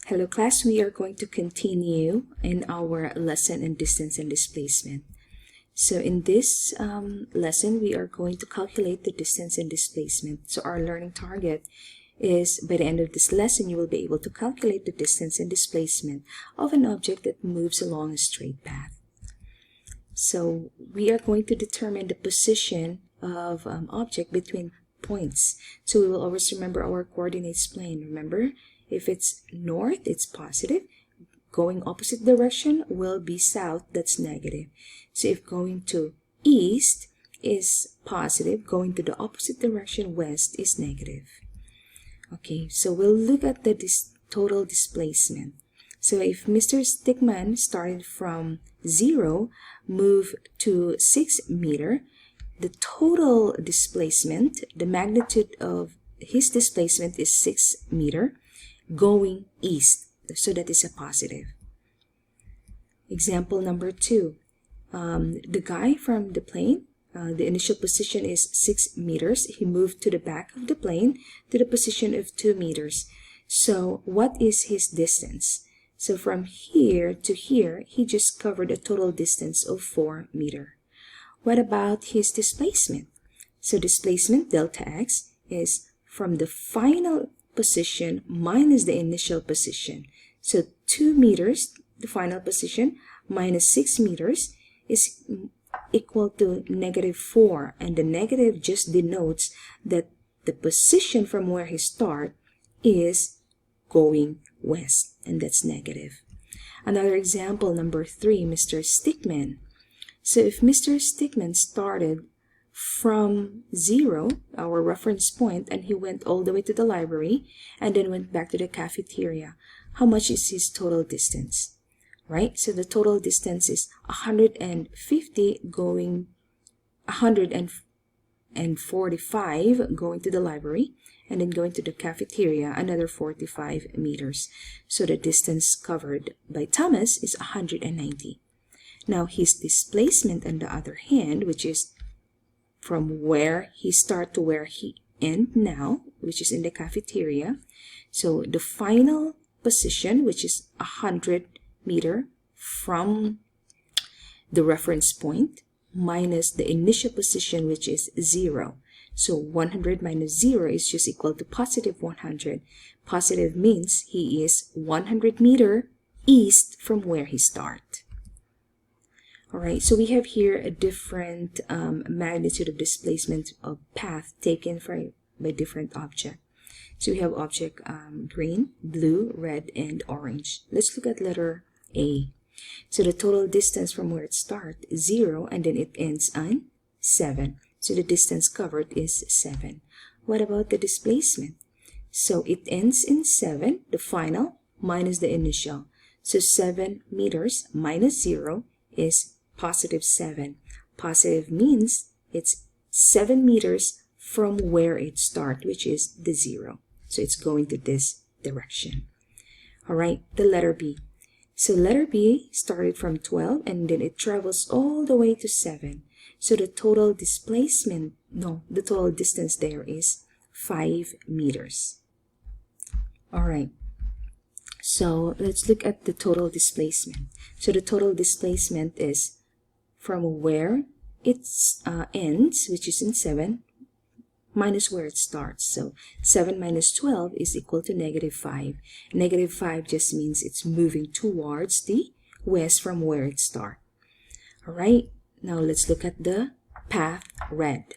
Hello class, we are going to continue in our lesson in distance and displacement. So in this lesson, we are going to calculate the distance and displacement. So our learning target is by the end of this lesson, you will be able to calculate the distance and displacement of an object that moves along a straight path. So we are going to determine the position of object between points. So we will always remember our coordinates plane. Remember, if it's north, it's positive. Going opposite direction will be south, that's negative. So if going to east is positive, going to the opposite direction, west, is negative. Okay, so we'll look at the total displacement. So if Mr. Stickman started from 0, moved to 6 meters, the total displacement, the magnitude of his displacement is 6 meters. Going east, so that is a positive. Example number 2, the guy from the plane, the initial position is 6 meters. He moved to the back of the plane to the position of 2 meters. So what is his distance? So from here to here, he just covered a total distance of 4 meters. What about his displacement? So displacement delta x is from the final position minus the initial position. So 2 meters, the final position, minus 6 meters is equal to -4. And the negative just denotes that the position from where he started is going west, and that's negative. Another example, number 3, Mr. Stickman. So if Mr. Stickman started from 0, our reference point, and he went all the way to the library and then went back to the cafeteria, how much is his total distance? Right? So the total distance is 150 going 145 going to the library, and then going to the cafeteria, another 45 meters. So the distance covered by Thomas is 190. Now his displacement on the other hand, which is from where he started to where he ends now, which is in the cafeteria. So the final position, which is 100 meters from the reference point, minus the initial position, which is 0. So 100 minus 0 is just equal to positive 100. Positive means he is 100 meters east from where he started. Alright, so we have here a different magnitude of displacement of path taken by different object. So we have object green, blue, red, and orange. Let's look at letter A. So the total distance from where it starts is 0, and then it ends on 7. So the distance covered is 7. What about the displacement? So it ends in 7, the final, minus the initial. So 7 meters minus 0 is positive 7. Positive means it's 7 meters from where it starts, which is the 0. So it's going to this direction. All right, the letter B. So letter B started from 12 and then it travels all the way to 7. So the total displacement, the total distance there is 5 meters. All right. So let's look at the total displacement. So the total displacement is from where it ends, which is in 7, minus where it starts. So 7 minus 12 is equal to -5. -5 just means it's moving towards the west from where it starts. All right, now let's look at the path red.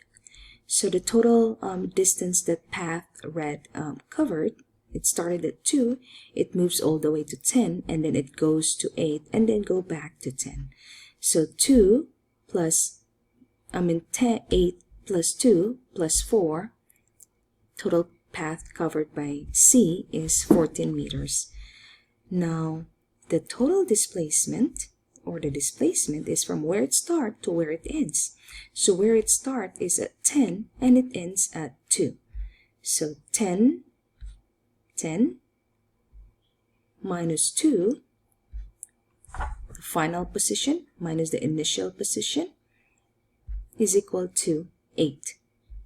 So the total distance that path red covered, it started at 2, it moves all the way to 10, and then it goes to 8, and then go back to 10. So 8 plus 2 plus 4, total path covered by C is 14 meters. Now, the total displacement, or the displacement, is from where it starts to where it ends. So where it starts is at 10, and it ends at 2. So 10 minus 2, the final position minus the initial position, is equal to 8.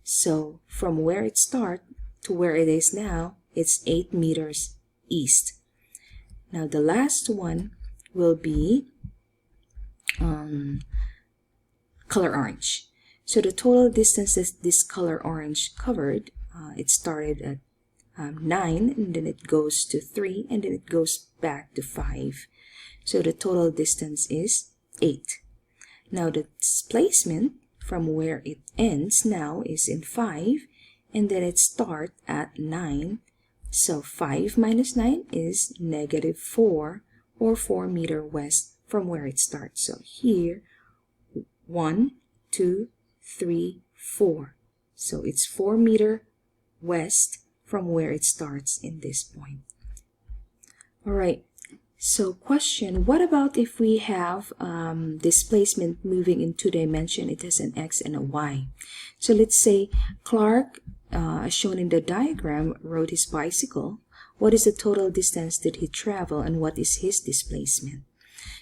So from where it starts to where it is now, it's 8 meters east. Now the last one will be color orange. So the total distance that this color orange covered, it started at 9, and then it goes to 3, and then it goes back to 5. So the total distance is 8. Now the displacement from where it ends now is in 5, and then it starts at 9. So 5 minus 9 is -4, or 4 meters west from where it starts. So here, 1, 2, 3, 4. So it's 4 meters west from where it starts in this point. All right. So question, what about if we have displacement moving in 2 dimensions? It has an x and a y. So let's say Clark, as shown in the diagram, rode his bicycle. What is the total distance that he traveled, and what is his displacement?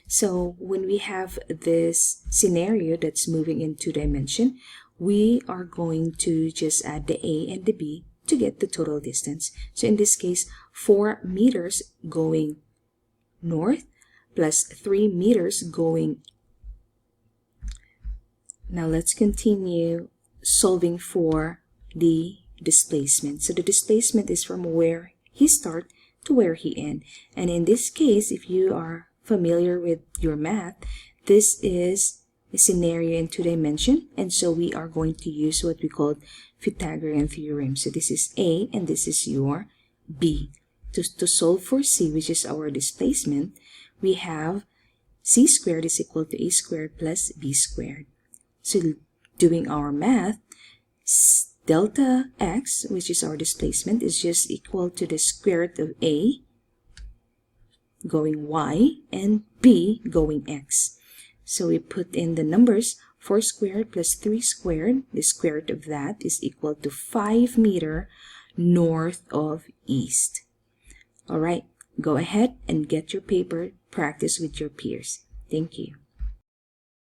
So when we have this scenario that's moving in 2 dimensions, we are going to just add the a and the b to get the total distance. So in this case, 4 meters going north plus 3 meters going. Now let's continue solving for the displacement. So the displacement is from where he starts to where he ends. And in this case, if you are familiar with your math, this is a scenario in 2 dimensions, and so we are going to use what we call Pythagorean theorem. So this is A and this is your B. To solve for C, which is our displacement, we have C squared is equal to A squared plus B squared. So doing our math, delta x, which is our displacement, is just equal to the square root of A going y and B going x. So we put in the numbers, 4 squared plus 3 squared, the square root of that is equal to 5 meters north of east. All right, go ahead and get your paper, practice with your peers. Thank you.